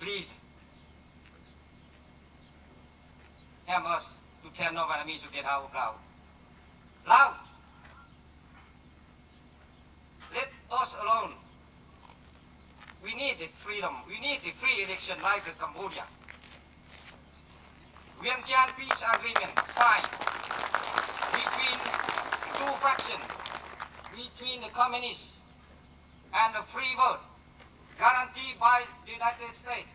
please help us to tell no Vietnamese to get out of Laos. Laos, let us alone. We need the freedom. We need the free election like Cambodia. Vientiane peace agreement signed between two factions, between the communists and the free vote, guaranteed by the United States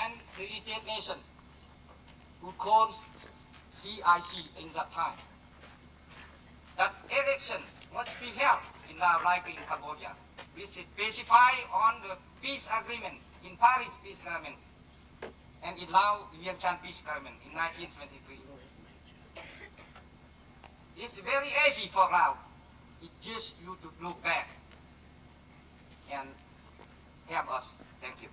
and the United Nations, who called CIC in that time. That election must be held in Laos like in Cambodia, which is specified on the peace agreement, in Paris peace agreement, and in Laos Vientiane peace agreement in 1973. It's very easy for Laos. It's just you to look back and help us. Thank you.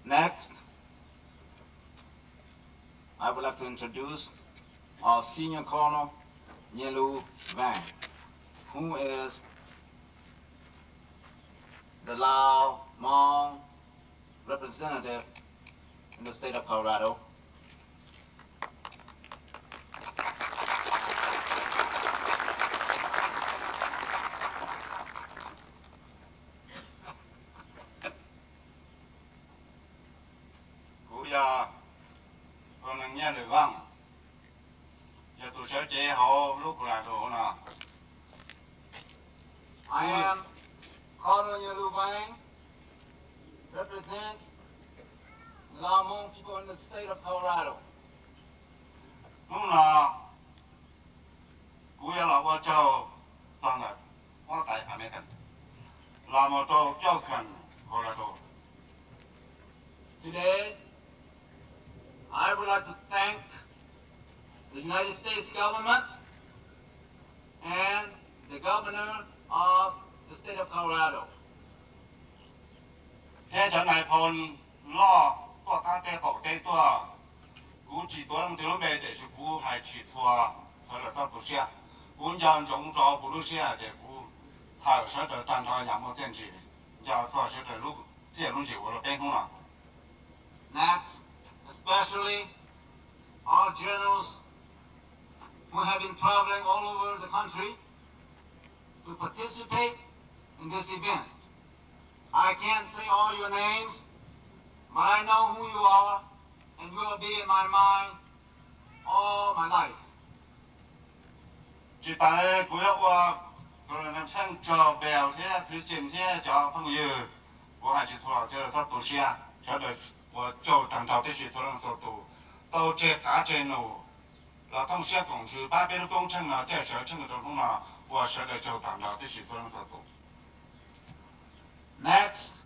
Next, I would like to introduce our Senior Colonel, Nhielu Vang, who is the Lao Hmong representative in the state of Colorado. I am Colonel Nhielu Vang, represent the Lao Hmong people in the state of Colorado. Today, I would like to thank the United States government and the governor of the state of Colorado. Next, especially our generals who have been traveling all over the country to participate in this event. I can't say all your names, but I know who you are, and you will be in my mind all my life. Next,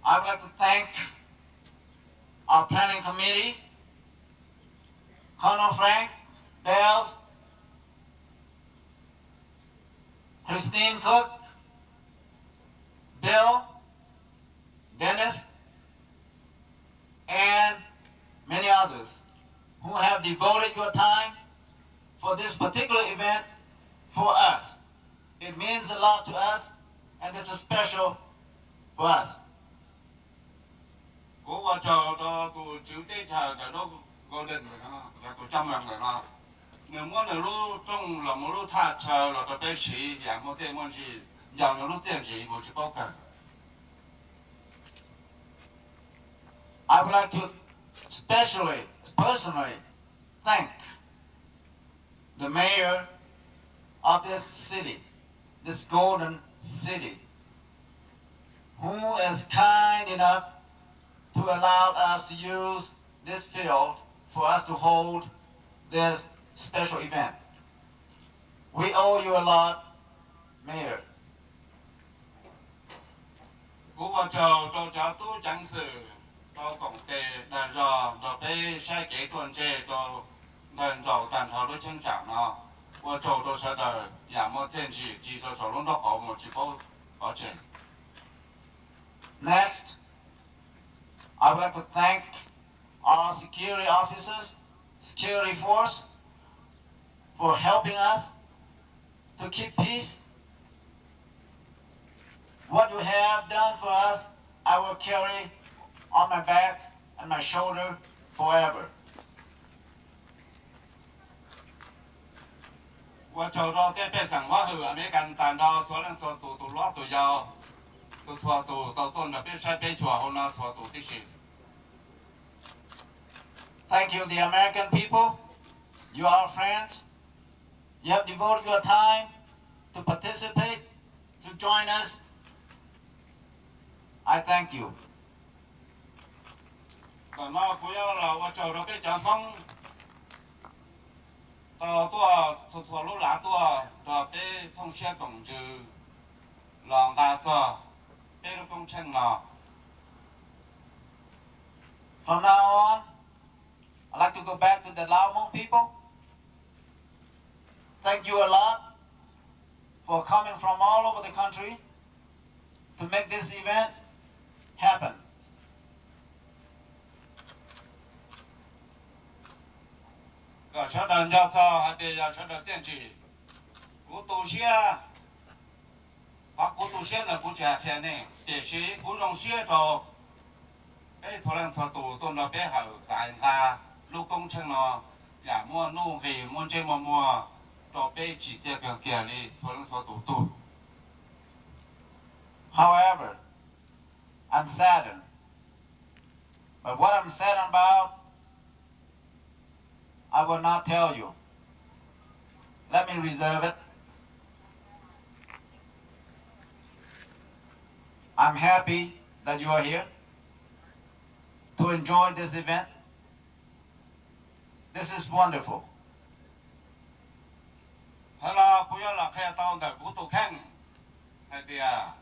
I would like to thank our planning committee, Colonel Frank Bells, Christine Cook, Bill, Dennis, and many others who have devoted your time for this particular event for us. It means a lot to us, and it's a special for us. I would like to especially, personally, thank the mayor of this city, this golden city, who is kind enough to allow us to use this field for us to hold this special event. We owe you a lot, Mayor. 但找但头都清讲呢，我走都是的，也没天气，几个手龙都好，我去包保证。 Next, I would like to thank our security officers, security force, for helping us to keep peace. What you have done for us, I will carry on my back and my shoulder forever. 我走到这边上我后，没干办到，做人做多拉多要，都做多到多那边晒边做后呢，做多的是。 Thank you, the American people. You are our friends. You have devoted your time to participate, to join us. I thank you. 但那不要了，我走到边讲风，到多做路拉多，到边通些工就，让大做，边的工程了。 From now on, I'd like to go back to the Hmong people. Thank you a lot for coming from all over the country to make this event happen. 要晓得要做，还得要晓得电器，古都些，把古都些的不加偏呢，这些古东些着，哎，突然做多那边好散下，路工程咯，也摸弄黑摸这摸，到边几这个家里突然做多。 However, I'm saddened. But what I'm saddened about, I will not tell you. Let me reserve it. I'm happy that you are here to enjoy this event. This is wonderful. 好了，不要了，开刀的古都看，哎对呀。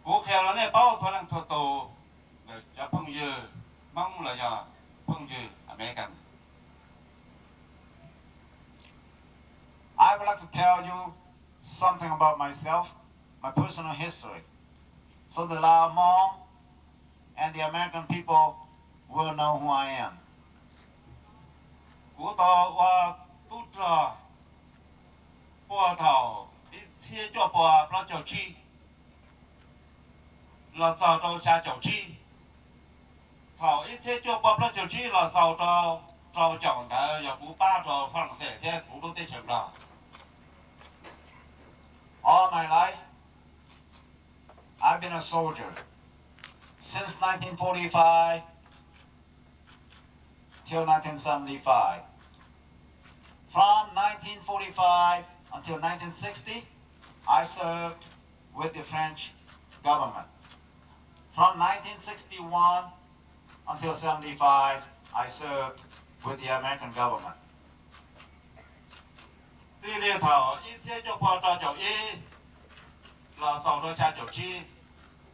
古开了呢，包突然做多，就朋友忙了呀，朋友还没干。 I would like to tell you something about myself, my personal history, so the Lao Hmong and the American people will know who I am. 古到我都着，波头一切就波不就去，了早到下就去，头一切就波不就去了早到早讲的要不把着放些天古都得行了。 All my life, I've been a soldier since 1945 till 1975. From 1945 until 1960, I served with the French government. From 1961 until 75, I served with the American government. 第六头一切就波到就一，了早到下就去，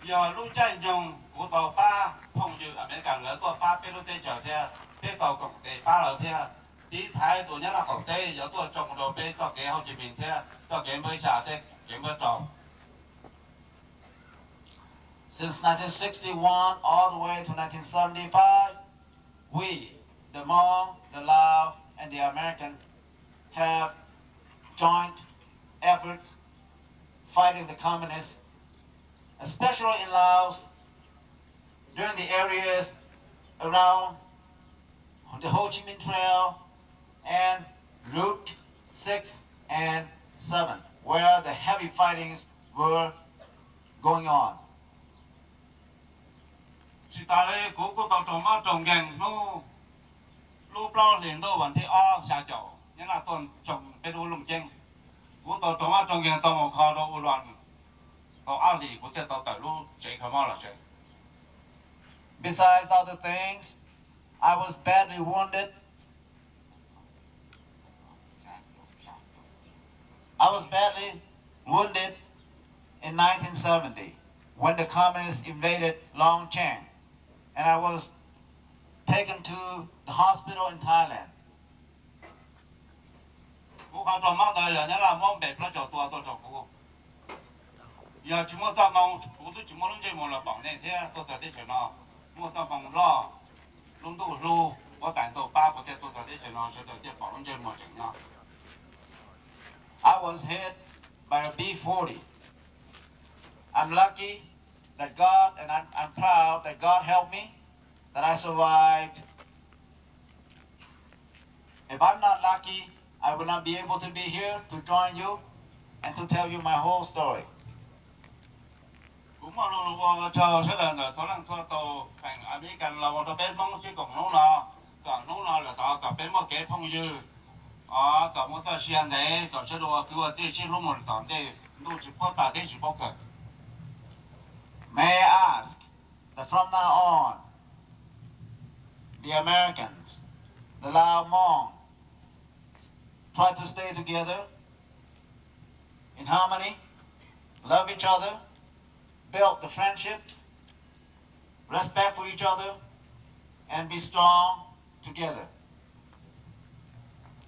要路战用古到八朋友还没干了个八边路得叫些，别到工地八楼天。 第台ตัวนี้เราของเต้ยตัวจงเราเป็นตัวเกี่ยวจีบินเท่ตัวเกี่ยวไม่ชาเต้เกี่ยวไม่จบ Since 1961 all the way to 1975, we, the Hmong, the Lao, and the American, have joint efforts fighting the communists, especially in Laos, during the areas around the Ho Chi Minh Trail and Route 6 and 7, where the heavy fightings were going on. 是但係嗰度做乜仲勁？路包連到雲鐵啊下晝，因為當仲俾到龍精，嗰度做乜仲勁？當我靠到烏亂，到阿里嗰隻到大路最佢媽啦先。 Besides other things, I was badly wounded. I was badly wounded in 1970 when the communists invaded Longcheng, and I was taken to the hospital in Thailand. 我看到马大人家那往北不叫多少股，要怎么打忙，我都怎么能这么了帮那天多少的钱呢？我打忙了，弄到路我带到巴不得多少的钱呢？是在帮这么整呢？ I was hit by a B-40. I'm lucky that God, and I'm proud that God helped me, that I survived. If I'm not lucky, I will not be able to be here to join you and to tell you my whole story. 我们路我叫出来的，从那拖到平阿美近啦，我到北方去广东啦，广东啦了到到北方给朋友，啊，到我到西安来，到这路给我这些路么当地路去跑大地去跑个。 May I ask that from now on, the Americans, the Lao Hmong, try to stay together in harmony, love each other, build the friendships, respect for each other, and be strong together.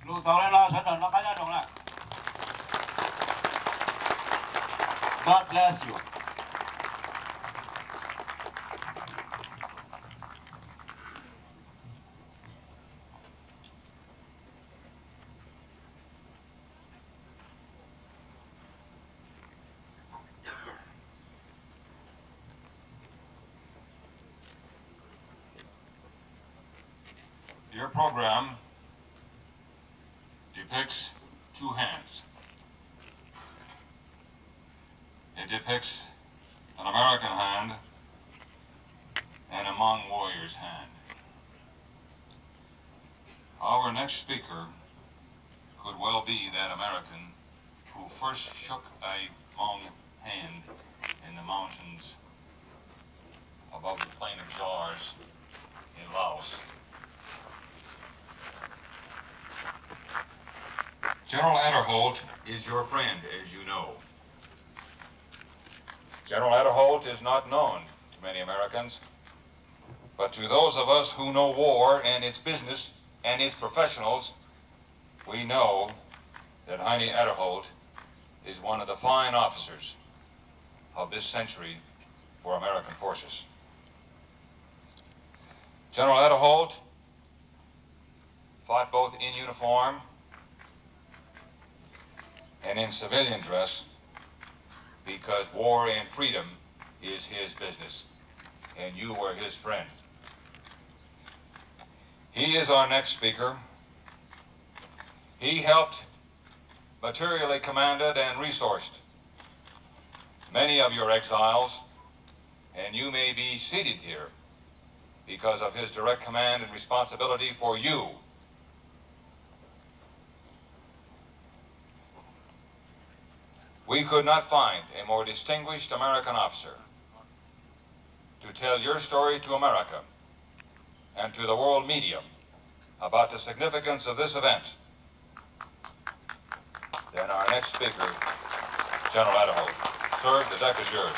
路到来了，才能那看那种了。 God bless you. Your program depicts two hands. It depicts an American hand and a Hmong warrior's hand. Our next speaker could well be that American who first shook a Hmong hand in the mountains above the plain of jars in Laos. General Adderholt is your friend, as you know. General Adderholt is not known to many Americans, but to those of us who know war and its business and its professionals, we know that Heine Adderholt is one of the fine officers of this century for American forces. General Adderholt fought both in uniform and in civilian dress because war and freedom is his business, and you were his friend. He is our next speaker. He helped materially commanded and resourced many of your exiles, and you may be seated here because of his direct command and responsibility for you. We could not find a more distinguished American officer to tell your story to America and to the world media about the significance of this event than our next speaker, General Adderholt. Sir, the deck is yours.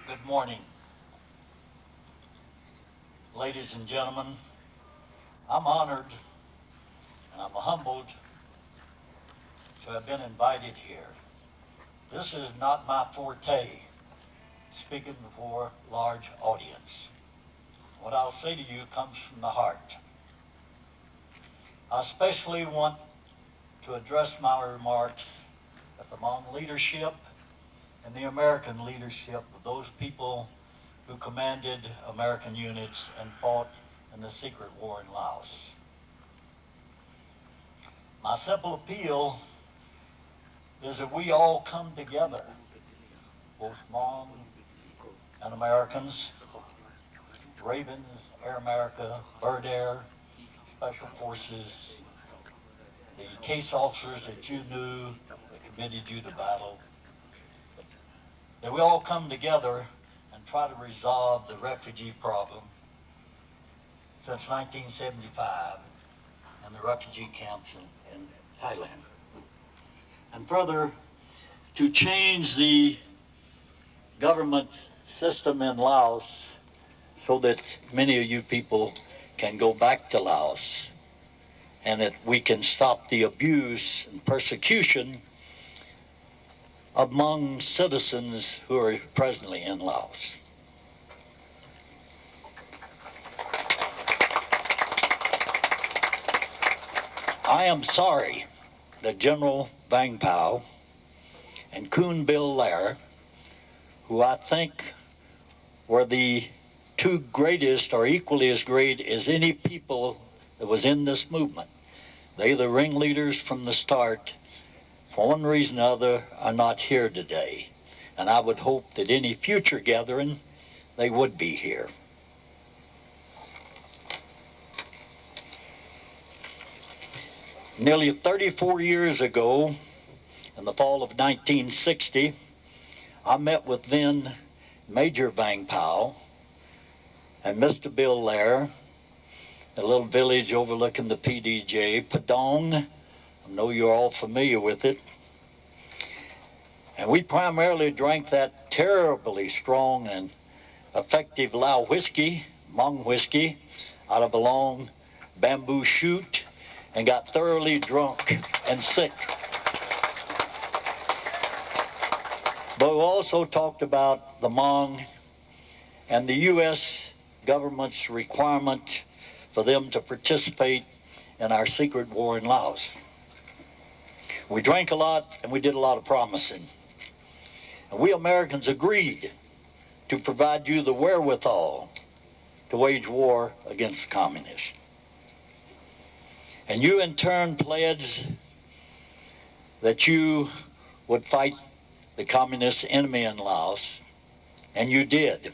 Good morning. Ladies and gentlemen, I'm honored and I'm humbled to have been invited here. This is not my forte, speaking before a large audience. What I'll say to you comes from the heart. I especially want to address my remarks at the Hmong leadership and the American leadership of those people who commanded American units and fought in the secret war in Laos. My simple appeal is that we all come together, both Hmong and Americans, Ravens, Air America, Bird Air, Special Forces, the case officers that you knew, that committed you to battle, that we all come together and try to resolve the refugee problem since 1975 and the refugee camps in Thailand. And further, to change the government system in Laos so that many of you people can go back to Laos and that we can stop the abuse and persecution among citizens who are presently in Laos. I am sorry that General Vang Pao and Kun Bill Lair, who I think were the two greatest or equally as great as any people that was in this movement, they the ringleaders from the start, for one reason or other, are not here today. And I would hope that any future gathering, they would be here. Nearly 34 years ago, in the fall of 1960, I met with then Major Vang Pao and Mr. Bill Lair, a little village overlooking the PDJ, Padong. I know you're all familiar with it. And we primarily drank that terribly strong and effective Lao whiskey, Hmong whiskey, out of a long bamboo shoot, and got thoroughly drunk and sick. But we also talked about the Hmong and the U.S. government's requirement for them to participate in our secret war in Laos. We drank a lot and we did a lot of promising. And we Americans agreed to provide you the wherewithal to wage war against the communists. And you in turn pledged that you would fight the communist enemy in Laos, and you did.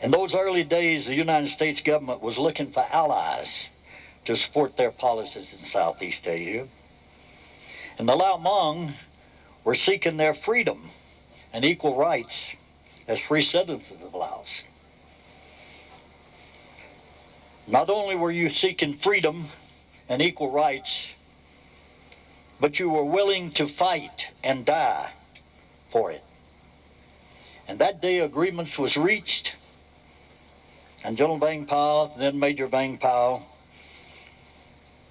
In those early days, the United States government was looking for allies to support their policies in Southeast Asia. And the Lao Hmong were seeking their freedom and equal rights as free citizens of Laos. Not only were you seeking freedom and equal rights, but you were willing to fight and die for it. And that day agreements was reached, and General Vang Pao, then Major Vang Pao,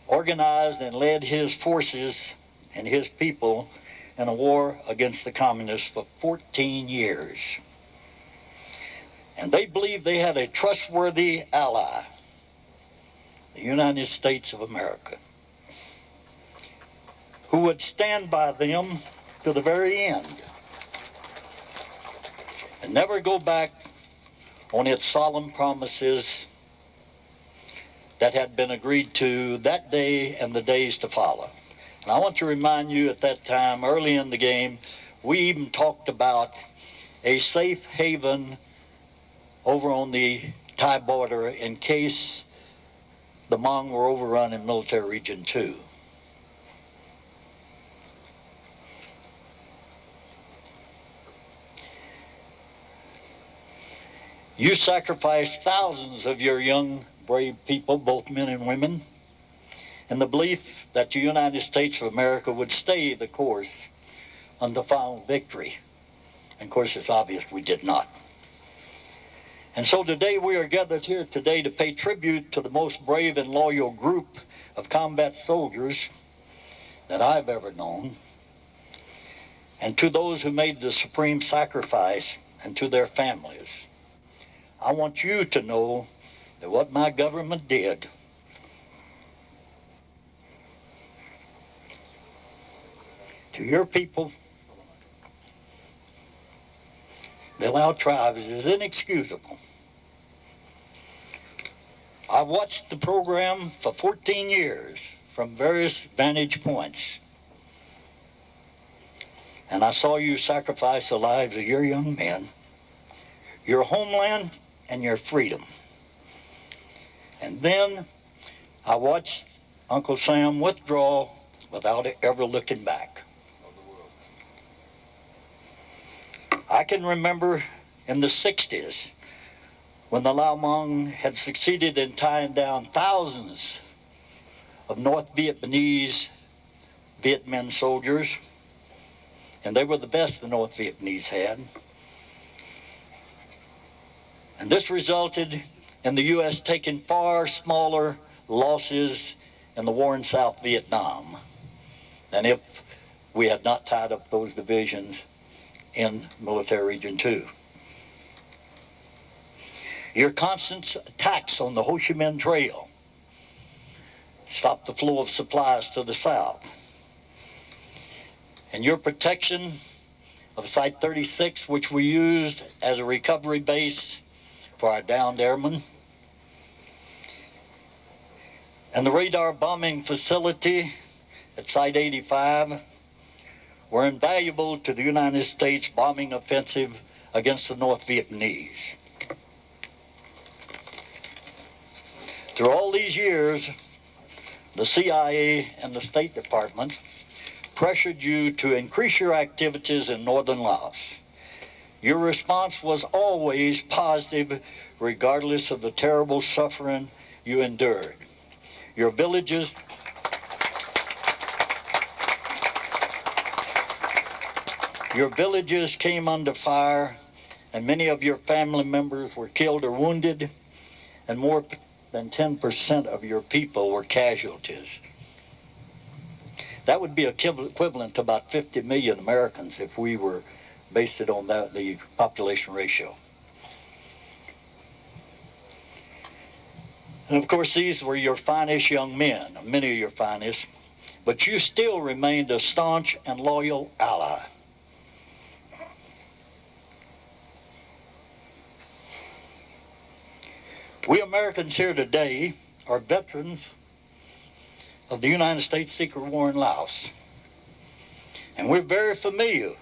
organized and led his forces and his people in a war against the communists for 14 years. And they believed they had a trustworthy ally, the United States of America, who would stand by them to the very end and never go back on its solemn promises that had been agreed to that day and the days to follow. And I want to remind you at that time, early in the game, we even talked about a safe haven over on the Thai border in case the Hmong were overrun in Military Region 2. You sacrificed thousands of your young, brave people, both men and women, in the belief that the United States of America would stay the course until final victory. And of course, it's obvious we did not. And so today we are gathered here today to pay tribute to the most brave and loyal group of combat soldiers that I've ever known, and to those who made the supreme sacrifice, and to their families. I want you to know that what my government did to your people, the Lao tribes, is inexcusable. I watched the program for 14 years from various vantage points, and I saw you sacrifice the lives of your young men, your homeland, and your freedom. And then I watched Uncle Sam withdraw without ever looking back. I can remember in the 60s when the Lao Hmong had succeeded in tying down thousands of North Vietnamese Viet Minh soldiers and they were the best the North Vietnamese had. And this resulted in the U.S. taking far smaller losses in the war in South Vietnam than if we had not tied up those divisions in Military Region 2. Your constant attacks on the Ho Chi Minh Trail stopped the flow of supplies to the south. And your protection of Site 36, which we used as a recovery base for our downed airmen, and the radar bombing facility at Site 85 were invaluable to the United States bombing offensive against the North Vietnamese. Through all these years, the CIA and the State Department pressured you to increase your activities in northern Laos. Your response was always positive, regardless of the terrible suffering you endured. Your villages came under fire, and many of your family members were killed or wounded, and more than 10% of your people were casualties. That would be equivalent to about 50 million Americans if we were based it on the population ratio. And of course, these were your finest young men, many of your finest, but you still remained a staunch and loyal ally. We Americans here today are veterans of the United States secret war in Laos. And we're very familiar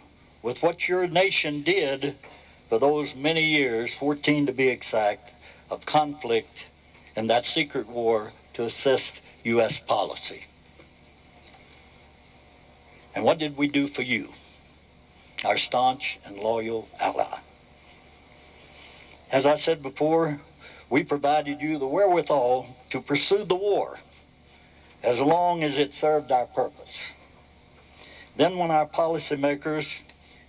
with what your nation did for those many years, 14 to be exact, of conflict in that secret war to assist U.S. policy. And what did we do for you, our staunch and loyal ally? As I said before, we provided you the wherewithal to pursue the war as long as it served our purpose. Then when our policymakers,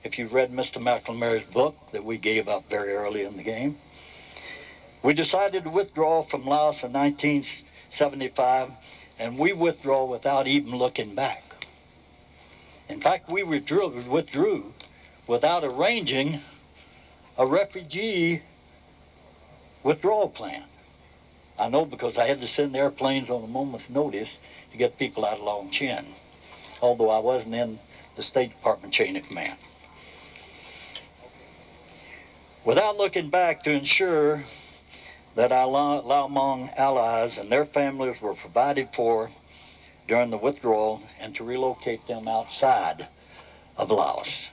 if you've read Mr. McNamara's book that we gave up very early in the game, we decided to withdraw from Laos in 1975, and we withdrew without even looking back. In fact, we withdrew without arranging a refugee withdrawal plan. I know because I had to send airplanes on a moment's notice to get people out of Long Chin, although I wasn't in the State Department chain of command. Without looking back to ensure that our Lao Hmong allies and their families were provided for during the withdrawal and to relocate them outside of Laos.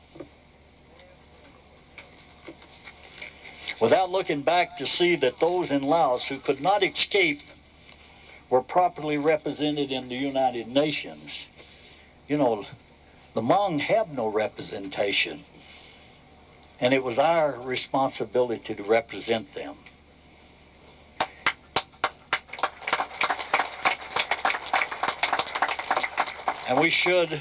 Without looking back to see that those in Laos who could not escape were properly represented in the United Nations. You know, the Hmong have no representation, and it was our responsibility to represent them. And we should,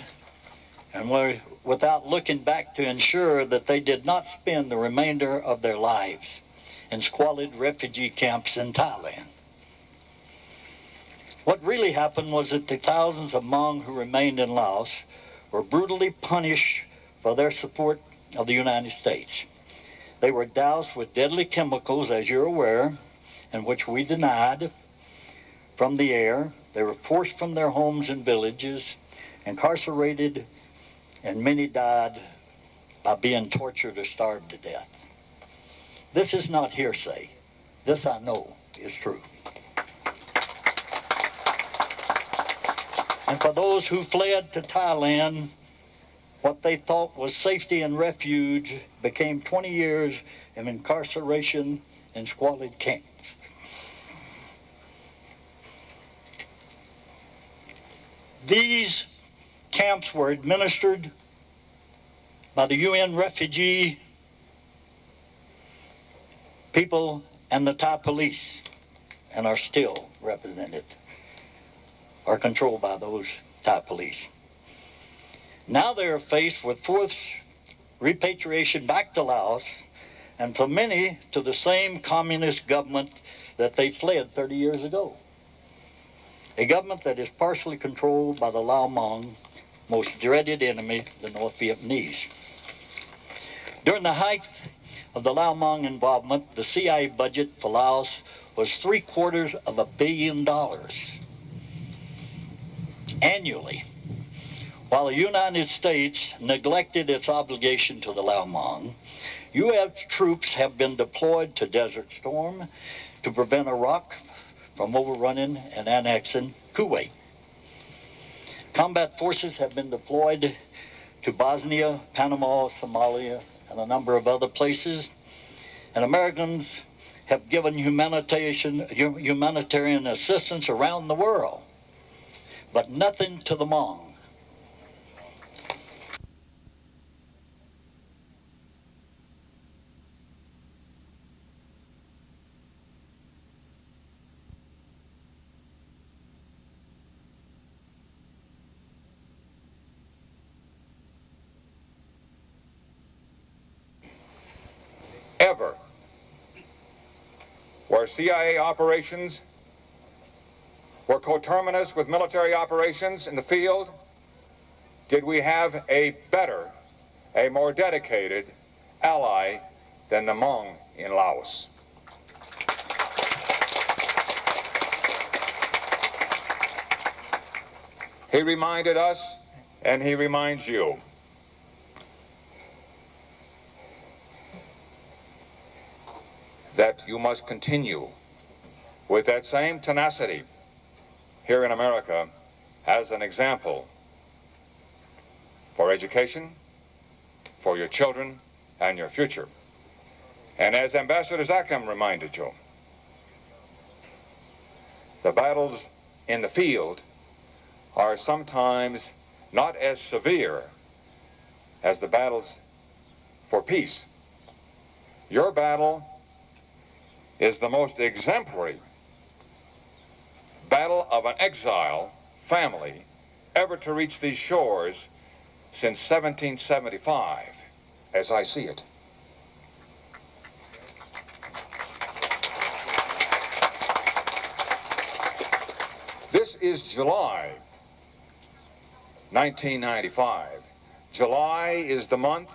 without looking back to ensure that they did not spend the remainder of their lives in squalid refugee camps in Thailand. What really happened was that the thousands of Hmong who remained in Laos were brutally punished for their support of the United States. They were doused with deadly chemicals, as you're aware, and which we denied, from the air. They were forced from their homes and villages, incarcerated, and many died by being tortured or starved to death. This is not hearsay. This I know is true. And for those who fled to Thailand, what they thought was safety and refuge became 20 years of incarceration in squalid camps. These camps were administered by the UN refugee people and the Thai police, and are still represented, are controlled by those Thai police. Now they are faced with forced repatriation back to Laos, and for many to the same communist government that they fled 30 years ago. A government that is partially controlled by the Lao Hmong, most dreaded enemy, the North Vietnamese. During the height of the Lao Hmong involvement, the CIA budget for Laos was $750 million annually, while the United States neglected its obligation to the Lao Hmong. U.S. troops have been deployed to Desert Storm to prevent Iraq from overrunning and annexing Kuwait. Combat forces have been deployed to Bosnia, Panama, Somalia, and a number of other places, and Americans have given humanitarian assistance around the world, but nothing to the Hmong. Ever where CIA operations were coterminous with military operations in the field, did we have a better, a more dedicated ally than the Hmong in Laos. He reminded us, and he reminds you, that you must continue with that same tenacity here in America as an example for education, for your children, and your future. And as Ambassador Zakhem reminded you, the battles in the field are sometimes not as severe as the battles for peace. Your battle is the most exemplary battle of an exile family ever to reach these shores since 1775, as I see it. This is July 1995. July is the month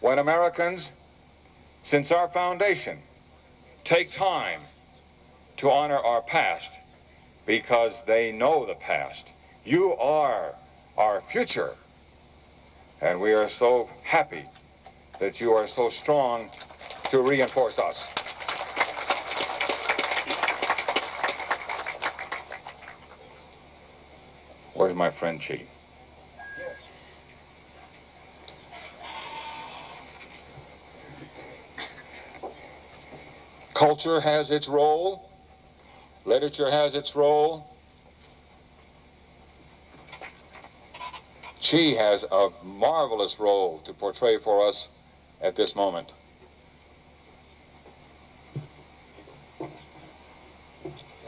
when Americans, since our foundation, take time to honor our past because they know the past. You are our future, and we are so happy that you are so strong to reinforce us. Where's my friend Chi? Culture has its role, literature has its role. Chi has a marvelous role to portray for us at this moment.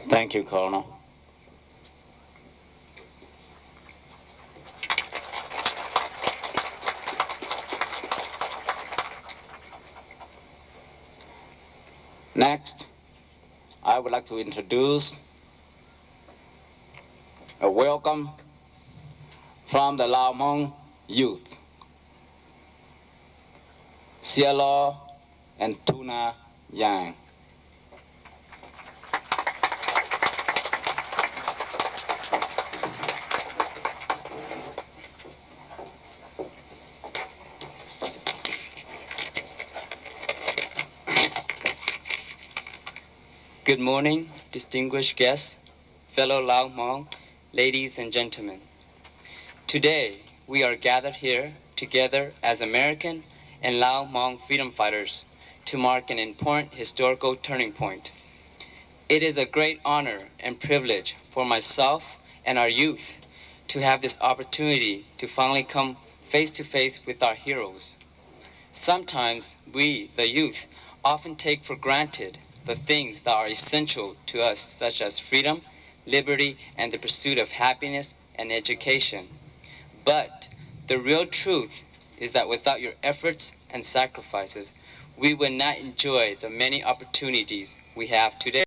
Thank you, Colonel. Next, I would like to introduce a welcome from the Lao Hmong youth, Cielo and Tuna Yang. Good morning, distinguished guests, fellow Lao Hmong, ladies and gentlemen. Today, we are gathered here together as American and Lao Hmong freedom fighters to mark an important historical turning point. It is a great honor and privilege for myself and our youth to have this opportunity to finally come face to face with our heroes. Sometimes we, the youth, often take for granted the things that are essential to us, such as freedom, liberty, and the pursuit of happiness and education. But The real truth is that without your efforts and sacrifices, we would not enjoy the many opportunities we have today.